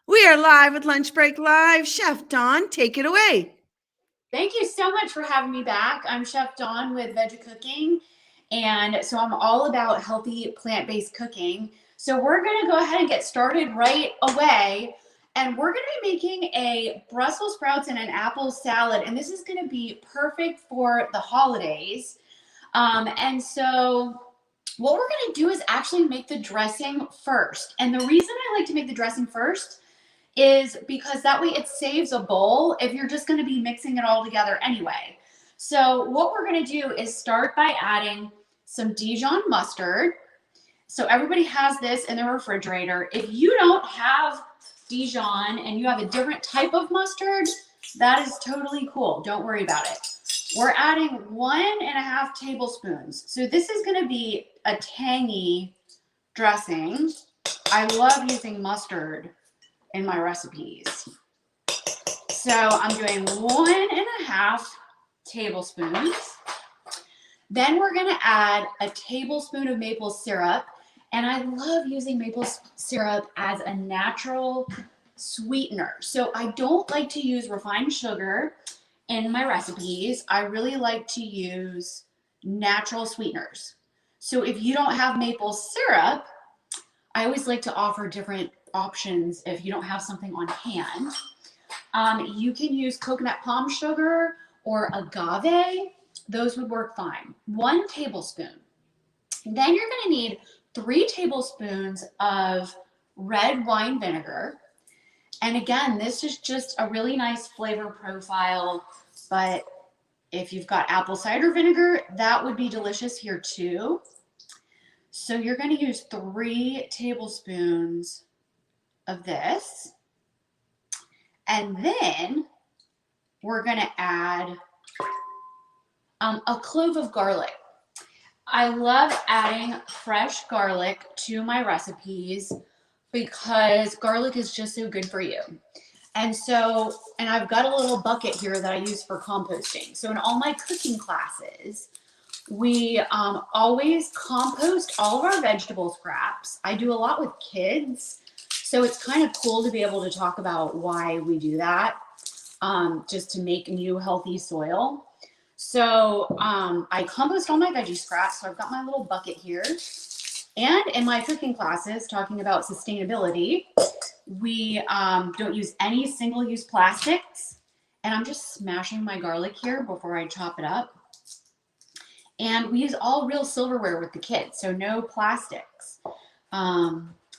We are live with Lunch Break Live. Chef Dawn, take it away. Thank you so much for having me back. I'm Chef Dawn with VegeCooking, and so I'm all about healthy plant-based cooking. So we're going to go ahead and get started right away, and we're going to be making a Brussels sprouts and an apple salad, and this is going to be perfect for the holidays. And so what we're going to do is actually make the dressing first, and the reason I like to make the dressing first is because that way it saves a bowl if you're just going to be mixing it all together anyway. So what we're going to do is start by adding some Dijon mustard. So everybody has this in their refrigerator. If you don't have Dijon and you have a different type of mustard, that is totally cool. Don't worry about it. We're adding 1.5 tablespoons. So this is going to be a tangy dressing. I love using mustard in my recipes. So I'm doing 1.5 tablespoons. Then we're gonna add a tablespoon of maple syrup. And I love using maple syrup as a natural sweetener. So I don't like to use refined sugar in my recipes. I really like to use natural sweeteners. So if you don't have maple syrup, I always like to offer different options if you don't have something on hand. You can use coconut palm sugar or agave. Those would work fine. 1 tablespoon. Then you're going to need 3 tablespoons of red wine vinegar. And again, this is just a really nice flavor profile, but if you've got apple cider vinegar, that would be delicious here too. So you're going to use 3 tablespoons of this, and then we're going to add a clove of garlic. I love adding fresh garlic to my recipes because garlic is just so good for you. And I've got a little bucket here that I use for composting. So in all my cooking classes, we always compost all of our vegetable scraps. I do a lot with kids, so it's kind of cool to be able to talk about why we do that, just to make new healthy soil. So I compost all my veggie scraps. So I've got my little bucket here. And in my cooking classes, talking about sustainability, we don't use any single-use plastics. And I'm just smashing my garlic here before I chop it up. And we use all real silverware with the kids, so no plastics.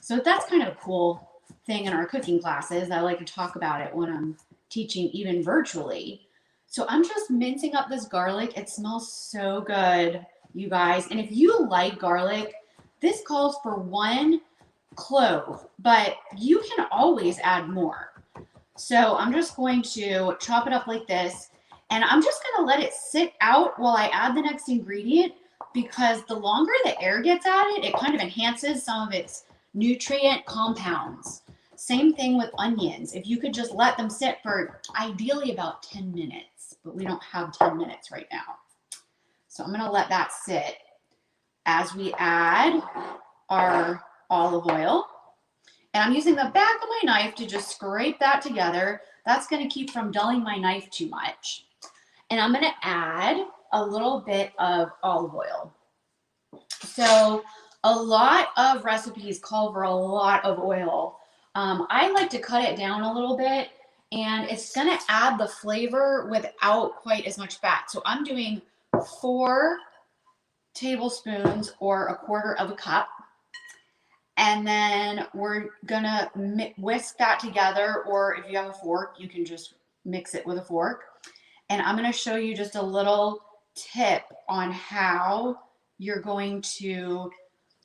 So that's kind of a cool thing in our cooking classes. I like to talk about it when I'm teaching, even virtually. So I'm just mincing up this garlic. It smells so good, you guys. And if you like garlic, this calls for 1 clove, but you can always add more. So I'm just going to chop it up like this. And I'm just going to let it sit out while I add the next ingredient, because the longer the air gets at it, it kind of enhances some of its nutrient compounds. Same thing with onions. If you could just let them sit for ideally about 10 minutes, but we don't have 10 minutes right now. So I'm going to let that sit as we add our olive oil. And I'm using the back of my knife to just scrape that together. That's going to keep from dulling my knife too much. And I'm going to add a little bit of olive oil. So a lot of recipes call for a lot of oil. I like to cut it down a little bit, and it's going to add the flavor without quite as much fat. So I'm doing 4 tablespoons or 1/4 cup. And then we're going to whisk that together, or if you have a fork, you can just mix it with a fork. And I'm going to show you just a little tip on how you're going to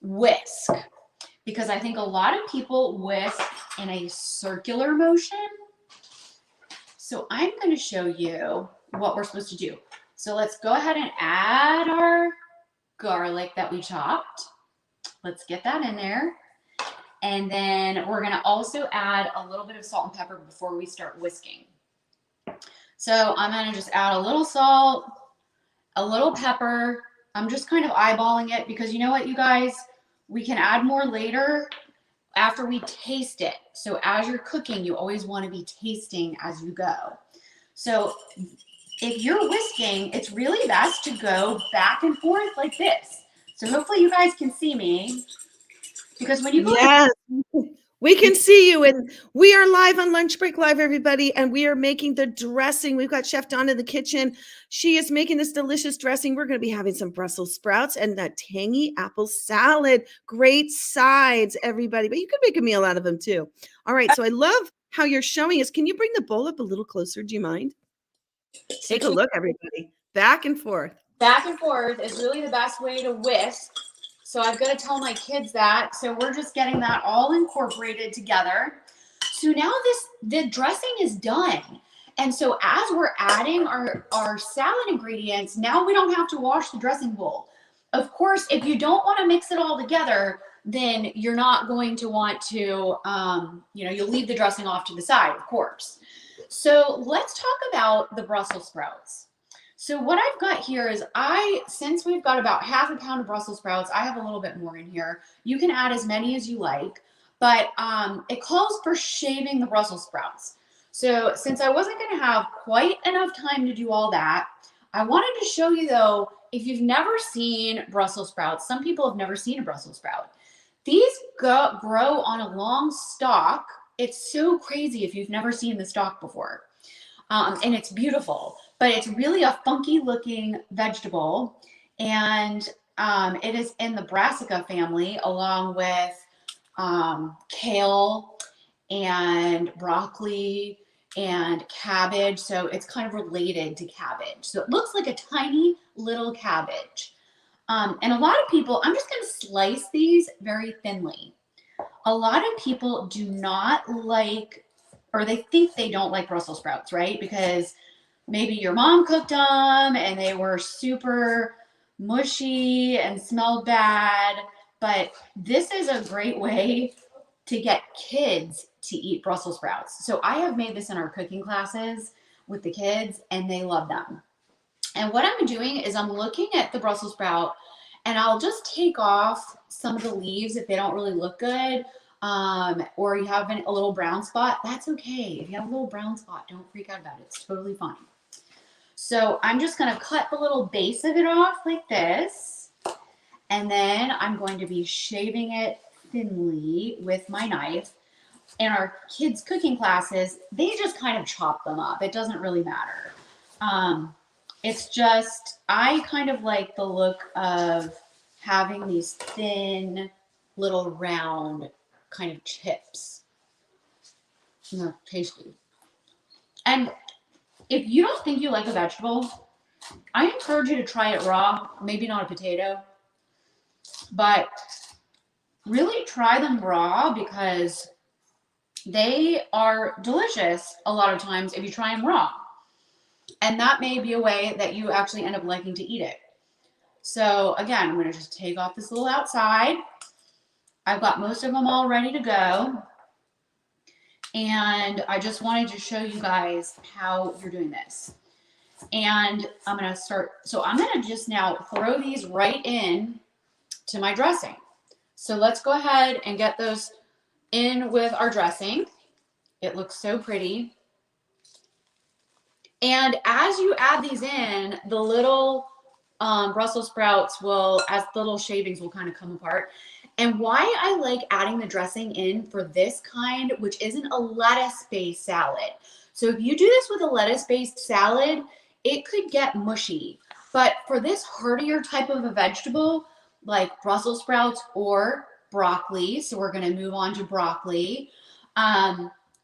whisk, because I think a lot of people whisk in a circular motion. So I'm going to show you what we're supposed to do. So let's go ahead and add our garlic that we chopped. Let's get that in there. And then we're going to also add a little bit of salt and pepper before we start whisking. So I'm going to just add a little salt, a little pepper. I'm just kind of eyeballing it because you know what, you guys? We can add more later. after we taste it. So as you're cooking, you always want to be tasting as you go. So if you're whisking, it's really best to go back and forth like this. So hopefully you guys can see me, because when you go Yes, we can see you, and we are live on Lunch Break Live, everybody, and we are making the dressing. We've got Chef Dawn in the kitchen. She is making this delicious dressing. We're going to be having some Brussels sprouts and that tangy apple salad. Great sides, everybody, but you could make a meal out of them too. All right, so I love how you're showing us. Can you bring the bowl up a little closer? Do you mind? Take a look, everybody. Back and forth. back and forth is really the best way to whisk. So I've got to tell my kids that. So we're just getting that all incorporated together. So now the dressing is done. And so as we're adding our salad ingredients, now we don't have to wash the dressing bowl. Of course, if you don't want to mix it all together, then you're not going to want to, you'll leave the dressing off to the side, of course. So let's talk about the Brussels sprouts. So what I've got here is since we've got about half a pound of Brussels sprouts, I have a little bit more in here. You can add as many as you like, but it calls for shaving the Brussels sprouts. So since I wasn't going to have quite enough time to do all that, I wanted to show you though, if you've never seen Brussels sprouts, some people have never seen a Brussels sprout. These grow on a long stalk. It's so crazy if you've never seen the stalk before. And it's beautiful, but it's really a funky looking vegetable. And it is in the brassica family, along with kale and broccoli and cabbage. So it's kind of related to cabbage. So it looks like a tiny little cabbage. And a lot of people, I'm just going to slice these very thinly. A lot of people do not like, or they think they don't like Brussels sprouts, right? Because maybe your mom cooked them and they were super mushy and smelled bad. But this is a great way to get kids to eat Brussels sprouts. So I have made this in our cooking classes with the kids and they love them. And what I'm doing is I'm looking at the Brussels sprout and I'll just take off some of the leaves if they don't really look good, or you have a little brown spot. That's okay. If you have a little brown spot, don't freak out about it. It's totally fine. So I'm just going to cut the little base of it off like this. And then I'm going to be shaving it thinly with my knife. In our kids' cooking classes, they just kind of chop them up. It doesn't really matter. It's just, I kind of like the look of having these thin, little round kind of chips. They're tasty. And if you don't think you like a vegetable, I encourage you to try it raw. Maybe not a potato, but really try them raw because they are delicious a lot of times if you try them raw. And that may be a way that you actually end up liking to eat it. So again, I'm going to just take off this little outside. I've got most of them all ready to go. And I just wanted to show you guys how you're doing this. And I'm going to start. So I'm going to just now throw these right in to my dressing. So let's go ahead and get those in with our dressing. It looks so pretty. And as you add these in, the little Brussels sprouts will, as the little shavings will kind of come apart. And why I like adding the dressing in for this kind, which isn't a lettuce-based salad. So if you do this with a lettuce-based salad, it could get mushy. But for this heartier type of a vegetable, like Brussels sprouts or broccoli, so we're going to move on to broccoli,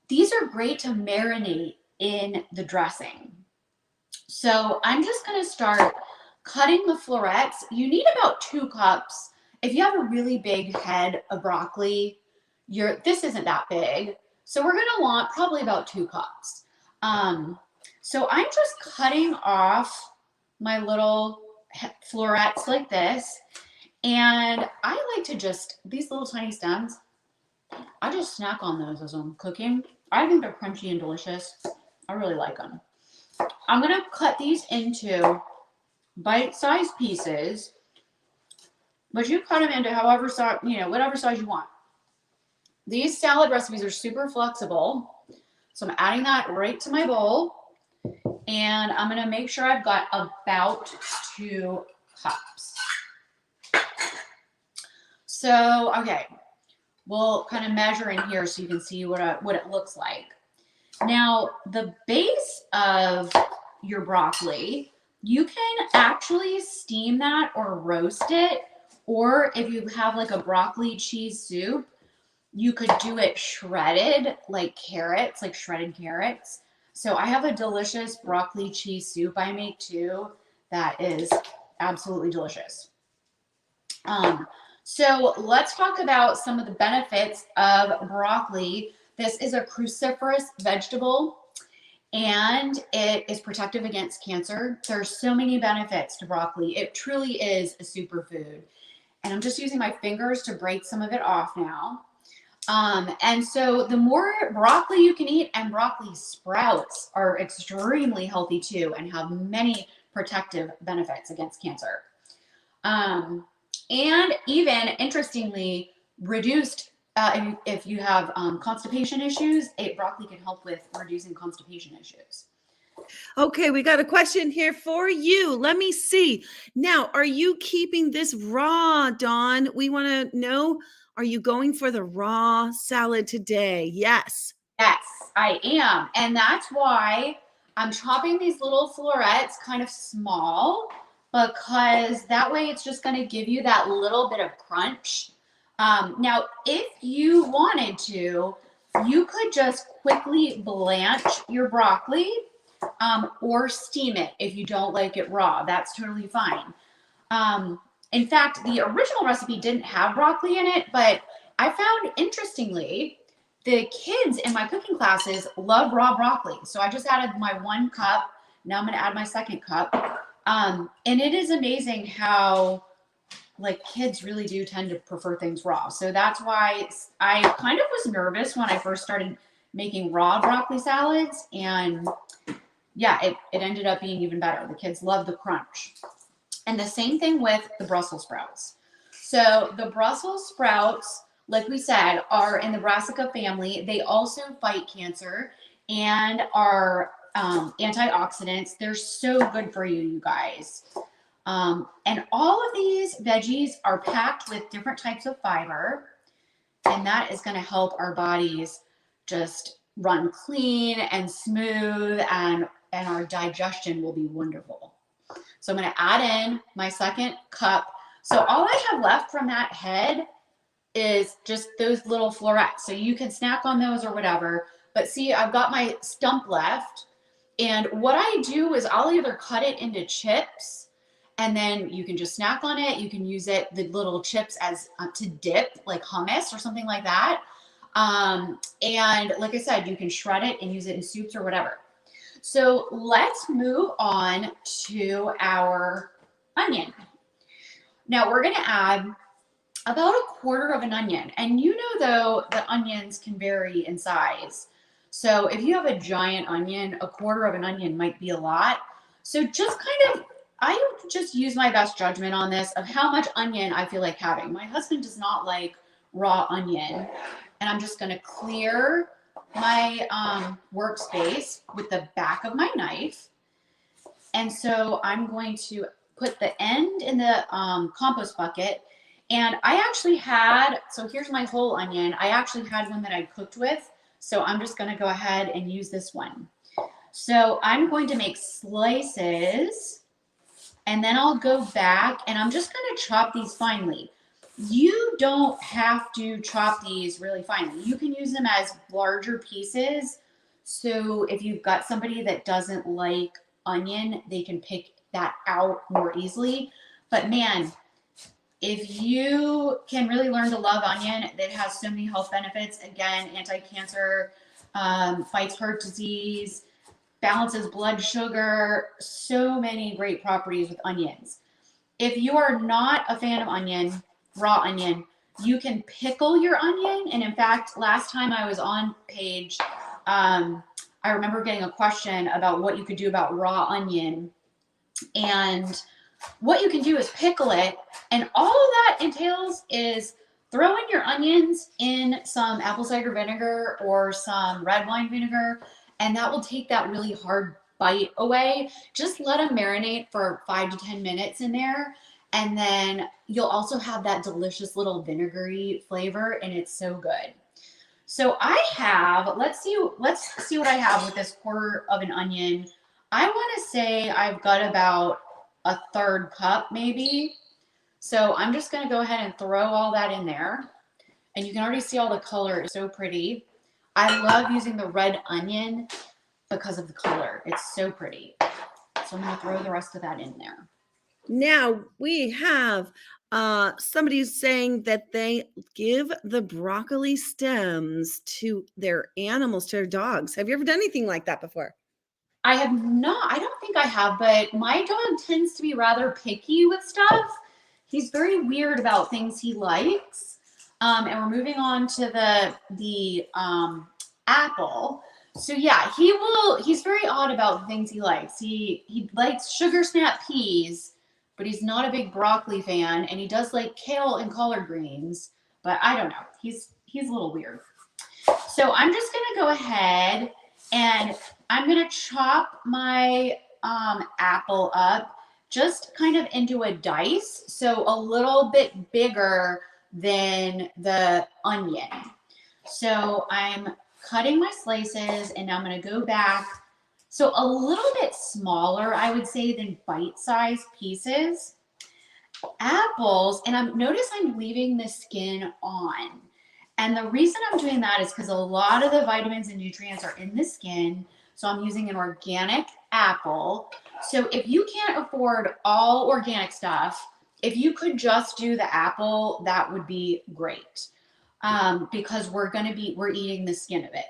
these are great to marinate in the dressing. So I'm just going to start cutting the florets. You need about 2 cups. If you have a really big head of broccoli, this isn't that big. So we're going to want probably about 2 cups. So I'm just cutting off my little florets like this. And I like to these little tiny stems, I just snack on those as I'm cooking. I think they're crunchy and delicious. I really like them. I'm going to cut these into bite-sized pieces, but you cut them into however size, whatever size you want. these salad recipes are super flexible. So I'm adding that right to my bowl. And I'm going to make sure I've got about 2 cups. So, okay, we'll kind of measure in here so you can see what it looks like. Now, the base of your broccoli, you can actually steam that or roast it. Or if you have like a broccoli cheese soup, you could do it shredded like carrots, like shredded carrots. So I have a delicious broccoli cheese soup I make too that is absolutely delicious. So let's talk about some of the benefits of broccoli. This is a cruciferous vegetable and it is protective against cancer. There's so many benefits to broccoli. It truly is a superfood. And I'm just using my fingers to break some of it off now. And so the more broccoli you can eat, and broccoli sprouts are extremely healthy too and have many protective benefits against cancer. And even interestingly, reduced, if you have constipation issues, broccoli can help with reducing constipation issues. Okay, we got a question here for you. Let me see. Now, are you keeping this raw, Dawn? We want to know, are you going for the raw salad today? Yes. Yes, I am. And that's why I'm chopping these little florets kind of small, because that way it's just going to give you that little bit of crunch. Now, if you wanted to, you could just quickly blanch your broccoli or steam it if you don't like it raw. That's totally fine. In fact, the original recipe didn't have broccoli in it, but I found, interestingly, the kids in my cooking classes love raw broccoli. So I just added my 1 cup. Now I'm going to add my 2nd cup. And it is amazing how like kids really do tend to prefer things raw. So that's why I kind of was nervous when I first started making raw broccoli salads. And yeah, it ended up being even better. The kids love the crunch. And the same thing with the Brussels sprouts. So the Brussels sprouts, like we said, are in the brassica family. They also fight cancer and are antioxidants. They're so good for you, you guys. And all of these veggies are packed with different types of fiber, and that is going to help our bodies just run clean and smooth, and our digestion will be wonderful. So I'm going to add in my 2nd cup. So all I have left from that head is just those little florets. So you can snack on those or whatever. But see, I've got my stump left. And what I do is I'll either cut it into chips, and then you can just snack on it. You can use it, the little chips, as to dip, like hummus or something like that. And like I said, you can shred it and use it in soups or whatever. So let's move on to our onion. Now we're going to add about 1/4 of an onion. And you know, though, that onions can vary in size. So if you have a giant onion, 1/4 of an onion might be a lot. So just kind of, I just use my best judgment on this of how much onion I feel like having. My husband does not like raw onion. And I'm just going to clear my workspace with the back of my knife. And so I'm going to put the end in the compost bucket. And I actually had, so here's my whole onion. I actually had one that I cooked with. So I'm just going to go ahead and use this one. So I'm going to make slices, and then I'll go back and I'm just going to chop these finely. You don't have to chop these really finely. You can use them as larger pieces. So if you've got somebody that doesn't like onion, they can pick that out more easily. But man, if you can really learn to love onion, that has so many health benefits. Again, anti-cancer, fights heart disease, balances blood sugar, so many great properties with onions. If you are not a fan of onion, raw onion, you can pickle your onion. And in fact, last time I was on page, I remember getting a question about what you could do about raw onion. And what you can do is pickle it. And all that entails is throw in your onions in some apple cider vinegar or some red wine vinegar, and that will take that really hard bite away. Just let them marinate for 5 to 10 minutes in there. And then you'll also have that delicious little vinegary flavor, and it's so good. So I have, let's see what I have with this quarter of an onion. I want to say I've got about a third cup maybe. So I'm just going to go ahead and throw all that in there. And you can already see all the color is so pretty. I love using the red onion because of the color. It's so pretty. So I'm going to throw the rest of that in there. Now we have somebody saying that they give the broccoli stems to their animals, to their dogs. Have you ever done anything like that before? I have not. I don't think I have, but my dog tends to be rather picky with stuff. He's very weird about things he likes. And we're moving on to the apple. So yeah, he's very odd about the things he likes. He likes sugar snap peas, but he's not a big broccoli fan, and he does like kale and collard greens, but I don't know. He's a little weird. So I'm just gonna go ahead and I'm gonna chop my apple up just kind of into a dice, so a little bit bigger than the onion. So I'm cutting my slices, and I'm gonna go back. So a little bit smaller, I would say, than bite-sized pieces. Apples, and notice I'm leaving the skin on. And the reason I'm doing that is because a lot of the vitamins and nutrients are in the skin. So I'm using an organic apple. So if you can't afford all organic stuff, if you could just do the apple, that would be great. Because we're eating the skin of it.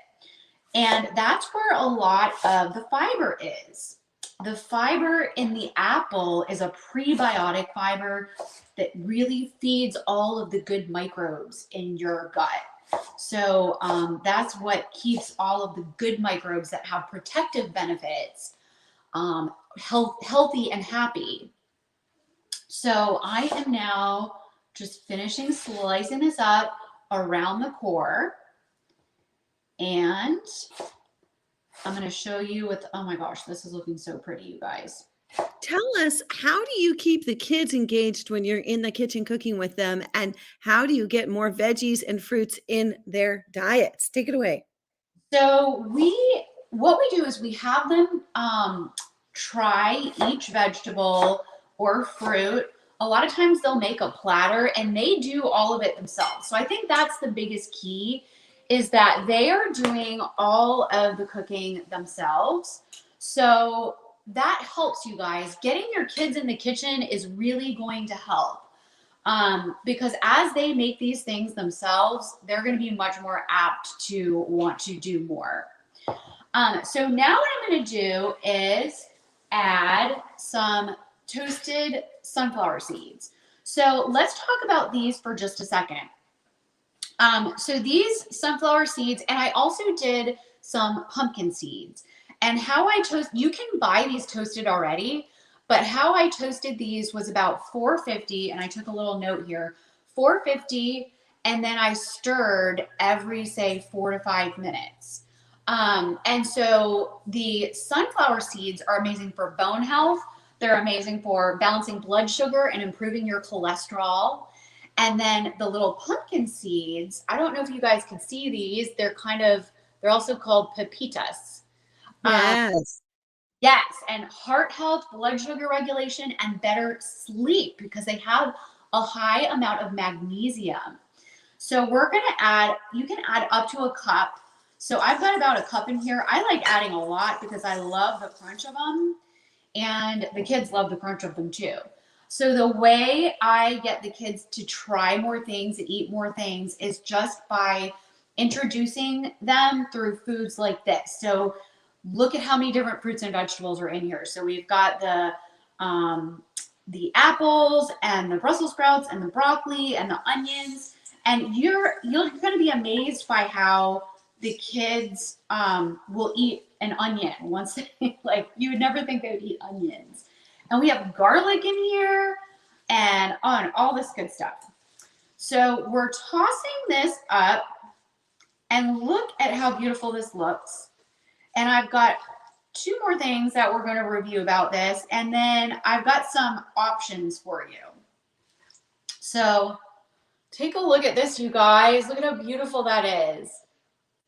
And that's where a lot of the fiber is. The fiber in the apple is a prebiotic fiber that really feeds all of the good microbes in your gut. So that's what keeps all of the good microbes that have protective benefits healthy and happy. So I am now just finishing slicing this up around the core. And I'm going to show you with, oh my gosh, this is looking so pretty, you guys. Tell us, how do you keep the kids engaged when you're in the kitchen cooking with them? And how do you get more veggies and fruits in their diets? Take it away. So what we do is we have them try each vegetable or fruit. A lot of times they'll make a platter, and they do all of it themselves. So I think that's the biggest key, is that they are doing all of the cooking themselves. So that helps you guys. Getting your kids in the kitchen is really going to help. Because as they make these things themselves, they're going to be much more apt to want to do more. So now what I'm going to do is add some toasted sunflower seeds. So let's talk about these for just a second. So these sunflower seeds, and I also did some pumpkin seeds. And how I toast, you can buy these toasted already, but how I toasted these was about 450, and I took a little note here, 450, and then I stirred every, say, 4 to 5 minutes. And so the sunflower seeds are amazing for bone health. They're amazing for balancing blood sugar and improving your cholesterol. And then the little pumpkin seeds, I don't know if you guys can see these. They're also called pepitas. Yes. Yes, and heart health, blood sugar regulation, and better sleep because they have a high amount of magnesium. So we're going to add, you can add up to a cup. So I've got about a cup in here. I like adding a lot because I love the crunch of them, and the kids love the crunch of them too. So the way I get the kids to try more things and eat more things is just by introducing them through foods like this. So look at how many different fruits and vegetables are in here. So we've got the apples and the Brussels sprouts and the broccoli and the onions. And you're going to be amazed by how the kids will eat an onion once they, like, you would never think they would eat onions. And we have garlic in here and all this good stuff. So we're tossing this up, and look at how beautiful this looks. And I've got two more things that we're going to review about this, and then I've got some options for you. So take a look at this, you guys. Look at how beautiful that is.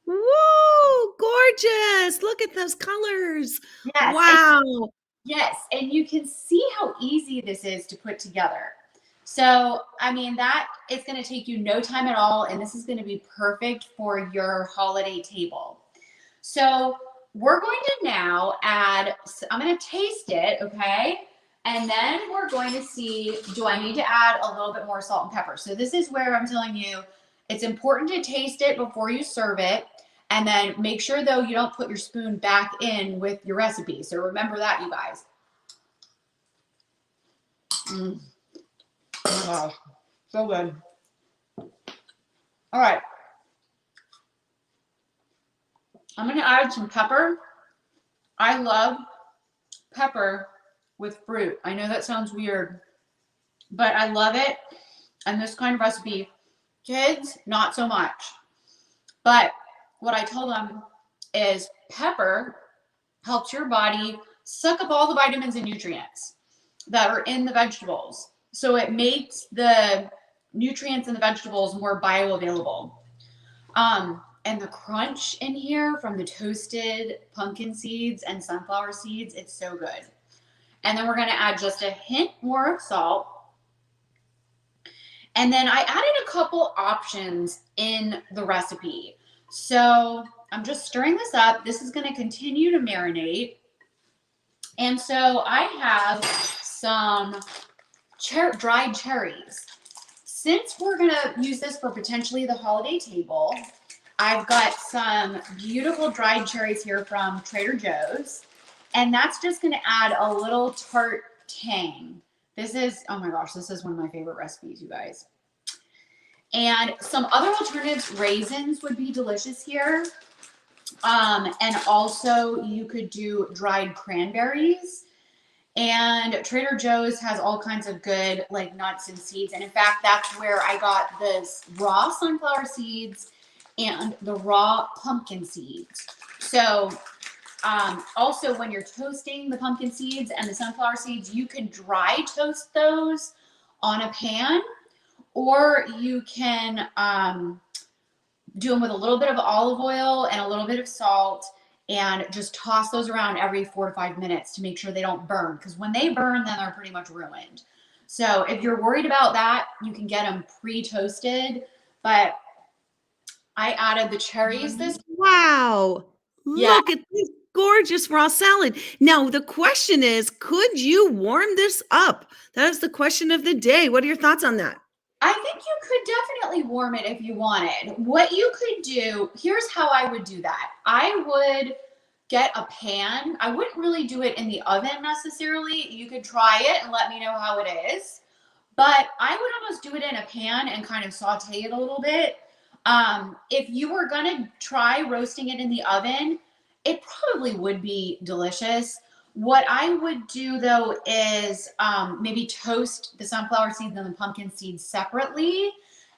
Woo, gorgeous. Look at those colors. Yes. Wow. Yes, and you can see how easy this is to put together. So, I mean, that is going to take you no time at all, and this is going to be perfect for your holiday table. So, we're going to now add, I'm going to taste it, okay? And then we're going to see, do I need to add a little bit more salt and pepper? So, this is where I'm telling you, it's important to taste it before you serve it. And then make sure, though, you don't put your spoon back in with your recipe. So remember that, you guys. Oh my gosh, so good. All right. I'm going to add some pepper. I love pepper with fruit. I know that sounds weird, but I love it. And this kind of recipe, kids, not so much. But what I told them is pepper helps your body suck up all the vitamins and nutrients that are in the vegetables. So it makes the nutrients in the vegetables more bioavailable. And the crunch in here from the toasted pumpkin seeds and sunflower seeds, it's so good. And then we're going to add just a hint more of salt. And then I added a couple options in the recipe. So I'm just stirring this up. This is going to continue to marinate. And so I have some dried cherries. Since we're going to use this for potentially the holiday table, I've got some beautiful dried cherries here from Trader Joe's. And that's just going to add a little tart tang. This is, oh my gosh, this is one of my favorite recipes, you guys. And some other alternatives, raisins would be delicious here. And also you could do dried cranberries. And Trader Joe's has all kinds of good like nuts and seeds. And in fact, that's where I got this raw sunflower seeds and the raw pumpkin seeds. So also when you're toasting the pumpkin seeds and the sunflower seeds, you can dry toast those on a pan. Or you can do them with a little bit of olive oil and a little bit of salt and just toss those around every 4 to 5 minutes to make sure they don't burn. Because when they burn, then they're pretty much ruined. So if you're worried about that, you can get them pre-toasted. But I added the cherries this. Wow. Look at this gorgeous raw salad. Now, the question is, could you warm this up? That is the question of the day. What are your thoughts on that? I think you could definitely warm it if you wanted. What you could do, here's how I would do that. I would get a pan. I wouldn't really do it in the oven necessarily. You could try it and let me know how it is. But I would almost do it in a pan and kind of saute it a little bit. If you were going to try roasting it in the oven, it probably would be delicious. What I would do though is maybe toast the sunflower seeds and the pumpkin seeds separately.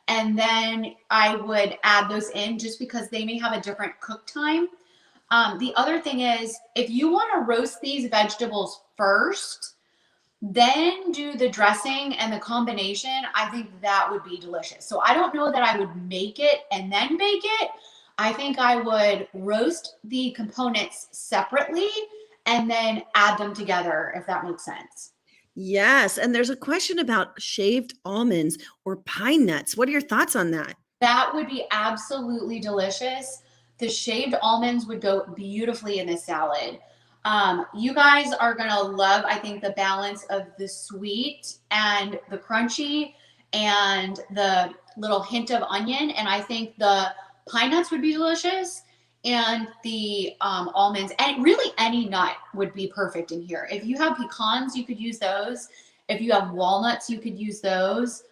And then I would add those in just because they may have a different cook time. The other thing is if you want to roast these vegetables first, then do the dressing and the combination, I think that would be delicious. So I don't know that I would make it and then bake it. I think I would roast the components separately and then add them together, if that makes sense. Yes. And there's a question about shaved almonds or pine nuts. What are your thoughts on that? That would be absolutely delicious. The shaved almonds would go beautifully in this salad. You guys are going to love, I think, the balance of the sweet and the crunchy and the little hint of onion. And I think the pine nuts would be delicious. And the almonds, and really any nut would be perfect in here. If you have pecans, you could use those. If you have walnuts, you could use those.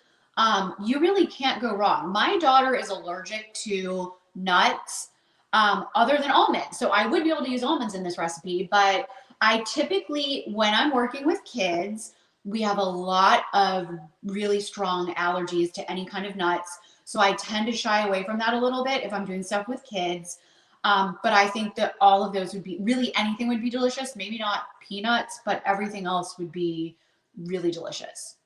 You really can't go wrong. My daughter is allergic to nuts other than almonds. So I would be able to use almonds in this recipe, but I typically, when I'm working with kids, we have a lot of really strong allergies to any kind of nuts. So I tend to shy away from that a little bit if I'm doing stuff with kids. But I think that all of those would be really, anything would be delicious. Maybe not peanuts, but everything else would be really delicious.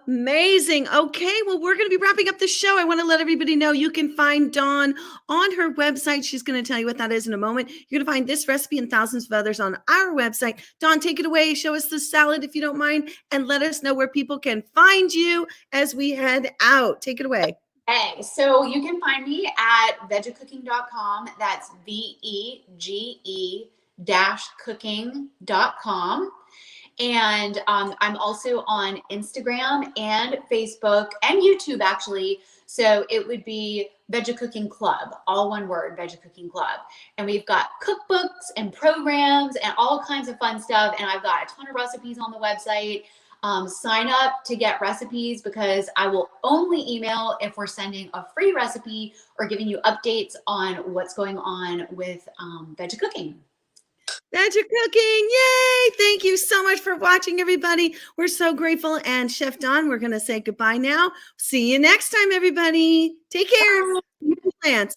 Amazing. Okay, well, we're going to be wrapping up the show. I want to let everybody know you can find Dawn on her website. She's going to tell you what that is in a moment. You're going to find this recipe and thousands of others on our website. Dawn, take it away. Show us the salad if you don't mind, and let us know where people can find you as we head out. Take it away. Okay, so you can find me at VegeCooking.com. That's VEGE-cooking.com. And I'm also on Instagram and Facebook and YouTube, actually. So it would be VegeCooking Club, all one word, VegeCooking Club. And we've got cookbooks and programs and all kinds of fun stuff. And I've got a ton of recipes on the website. Sign up to get recipes, because I will only email if we're sending a free recipe or giving you updates on what's going on with VegeCooking. VegeCooking, yay! Thank you so much for watching, everybody. We're so grateful. And Chef Dawn, we're going to say goodbye now. See you next time, everybody. Take care. Plants.